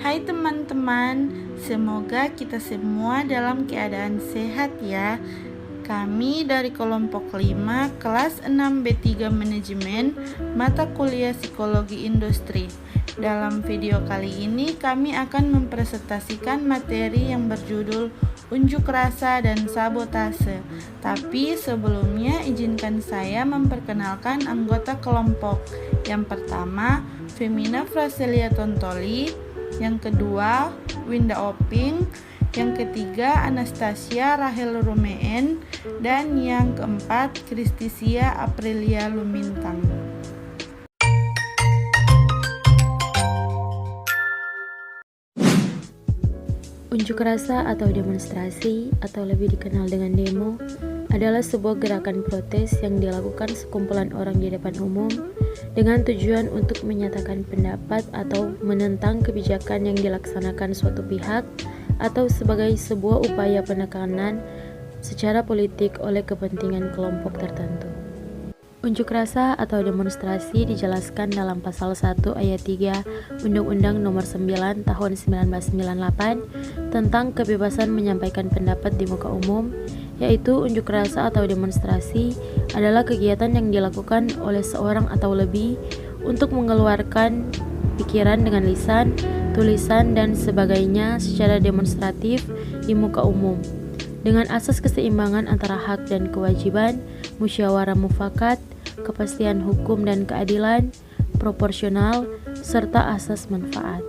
Hai teman-teman, semoga kita semua dalam keadaan sehat ya. Kami dari kelompok 5 kelas 6 B3 Manajemen mata kuliah Psikologi Industri. Dalam video kali ini kami akan mempresentasikan materi yang berjudul Unjuk Rasa dan Sabotase. Tapi sebelumnya izinkan saya memperkenalkan anggota kelompok. Yang pertama, Femina Fraselia Tontoli. Yang kedua, Winda Oping. Yang ketiga, Anastasia Rahel Rumeen. Dan yang keempat, Kristisia Aprilia Lumintang. Unjuk rasa atau demonstrasi, atau lebih dikenal dengan demo, adalah sebuah gerakan protes yang dilakukan sekumpulan orang di depan umum dengan tujuan untuk menyatakan pendapat atau menentang kebijakan yang dilaksanakan suatu pihak atau sebagai sebuah upaya penekanan secara politik oleh kepentingan kelompok tertentu. Unjuk rasa atau demonstrasi dijelaskan dalam pasal 1 ayat 3 Undang-Undang Nomor 9 Tahun 1998 tentang kebebasan menyampaikan pendapat di muka umum, yaitu unjuk rasa atau demonstrasi adalah kegiatan yang dilakukan oleh seorang atau lebih untuk mengeluarkan pikiran dengan lisan, tulisan, dan sebagainya secara demonstratif di muka umum dengan asas keseimbangan antara hak dan kewajiban, musyawarah mufakat, kepastian hukum dan keadilan, proporsional, serta asas manfaat.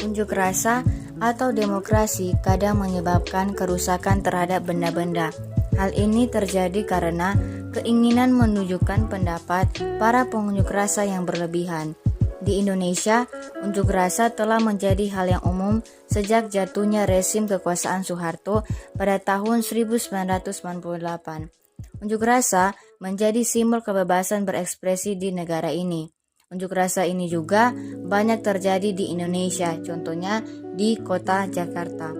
Unjuk rasa atau demokrasi kadang menyebabkan kerusakan terhadap benda-benda. Hal ini terjadi karena keinginan menunjukkan pendapat para pengunjuk rasa yang berlebihan. Di Indonesia, unjuk rasa telah menjadi hal yang umum sejak jatuhnya rezim kekuasaan Soeharto pada tahun 1998. Unjuk rasa menjadi simbol kebebasan berekspresi di negara ini. Unjuk rasa ini juga banyak terjadi di Indonesia, contohnya di kota Jakarta.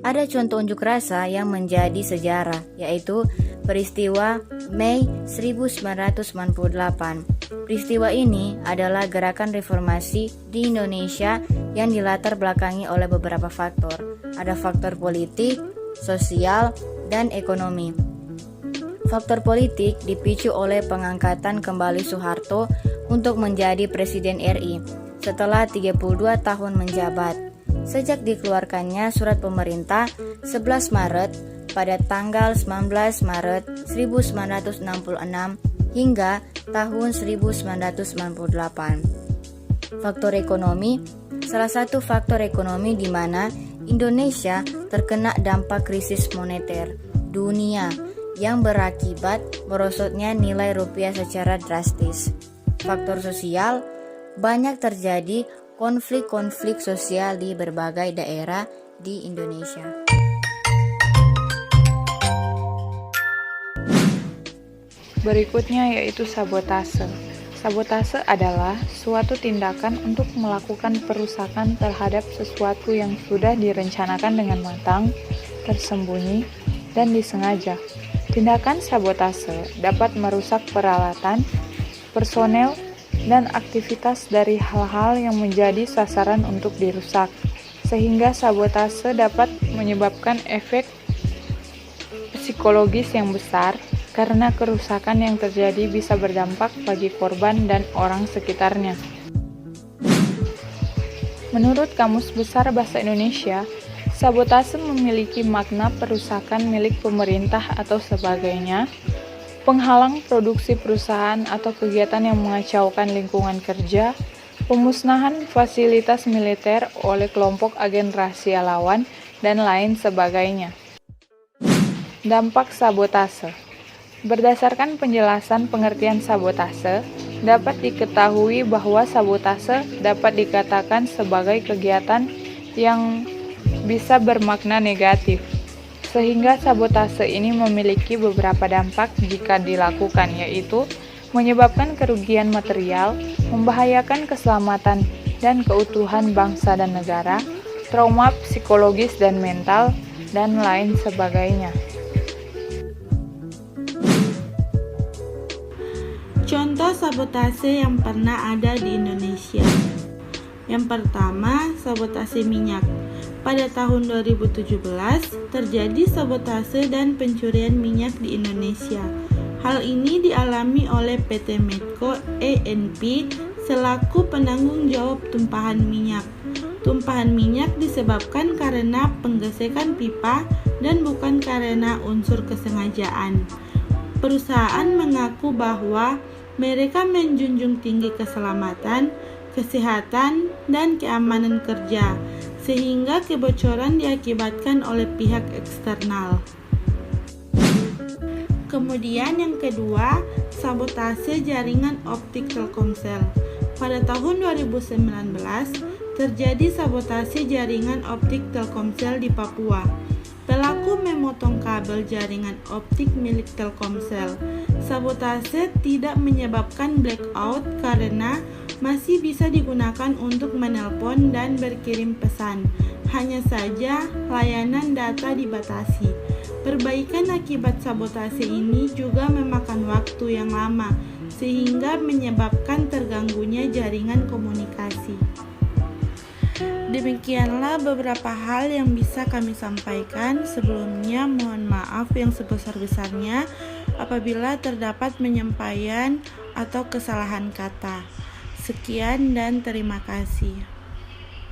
Ada contoh unjuk rasa yang menjadi sejarah, yaitu peristiwa Mei 1998. Peristiwa ini adalah gerakan reformasi di Indonesia yang dilatar belakangi oleh beberapa faktor. Ada faktor politik, sosial, dan ekonomi. Faktor politik dipicu oleh pengangkatan kembali Soeharto untuk menjadi Presiden RI setelah 32 tahun menjabat. Sejak dikeluarkannya surat pemerintah 11 Maret pada tanggal 19 Maret 1966 hingga tahun 1998. Faktor ekonomi, salah satu faktor ekonomi di mana Indonesia terkena dampak krisis moneter dunia yang berakibat merosotnya nilai rupiah secara drastis. Faktor sosial, banyak terjadi konflik-konflik sosial di berbagai daerah di Indonesia. Berikutnya yaitu sabotase. Sabotase adalah suatu tindakan untuk melakukan perusakan terhadap sesuatu yang sudah direncanakan dengan matang, tersembunyi, dan disengaja. Tindakan sabotase dapat merusak peralatan, personel, dan aktivitas dari hal-hal yang menjadi sasaran untuk dirusak, sehingga sabotase dapat menyebabkan efek psikologis yang besar karena kerusakan yang terjadi bisa berdampak bagi korban dan orang sekitarnya. Menurut Kamus Besar Bahasa Indonesia, sabotase memiliki makna perusakan milik pemerintah atau sebagainya, penghalang produksi perusahaan atau kegiatan yang mengacaukan lingkungan kerja, pemusnahan fasilitas militer oleh kelompok agen rahasia lawan, dan lain sebagainya. Dampak sabotase. Berdasarkan penjelasan pengertian sabotase, dapat diketahui bahwa sabotase dapat dikatakan sebagai kegiatan yang bisa bermakna negatif, sehingga sabotase ini memiliki beberapa dampak jika dilakukan, yaitu menyebabkan kerugian material, membahayakan keselamatan dan keutuhan bangsa dan negara, trauma psikologis dan mental, dan lain sebagainya. Contoh sabotase yang pernah ada di Indonesia. Yang pertama, sabotase minyak. Pada tahun 2017, terjadi sabotase dan pencurian minyak di Indonesia. Hal ini dialami oleh PT Medco E&P selaku penanggung jawab tumpahan minyak. Tumpahan minyak disebabkan karena penggesekan pipa dan bukan karena unsur kesengajaan. Perusahaan mengaku bahwa mereka menjunjung tinggi keselamatan, kesehatan, dan keamanan kerja, sehingga kebocoran diakibatkan oleh pihak eksternal. Kemudian yang kedua, sabotase jaringan optik Telkomsel. Pada tahun 2019, terjadi sabotase jaringan optik Telkomsel di Papua. Pelaku memotong kabel jaringan optik milik Telkomsel. Sabotase tidak menyebabkan blackout karena masih bisa digunakan untuk menelpon dan berkirim pesan. Hanya saja layanan data dibatasi. Perbaikan akibat sabotase ini juga memakan waktu yang lama, sehingga menyebabkan terganggunya jaringan komunikasi. Demikianlah beberapa hal yang bisa kami sampaikan. Sebelumnya mohon maaf yang sebesar-besarnya apabila terdapat penyampaian atau kesalahan kata. Sekian dan terima kasih.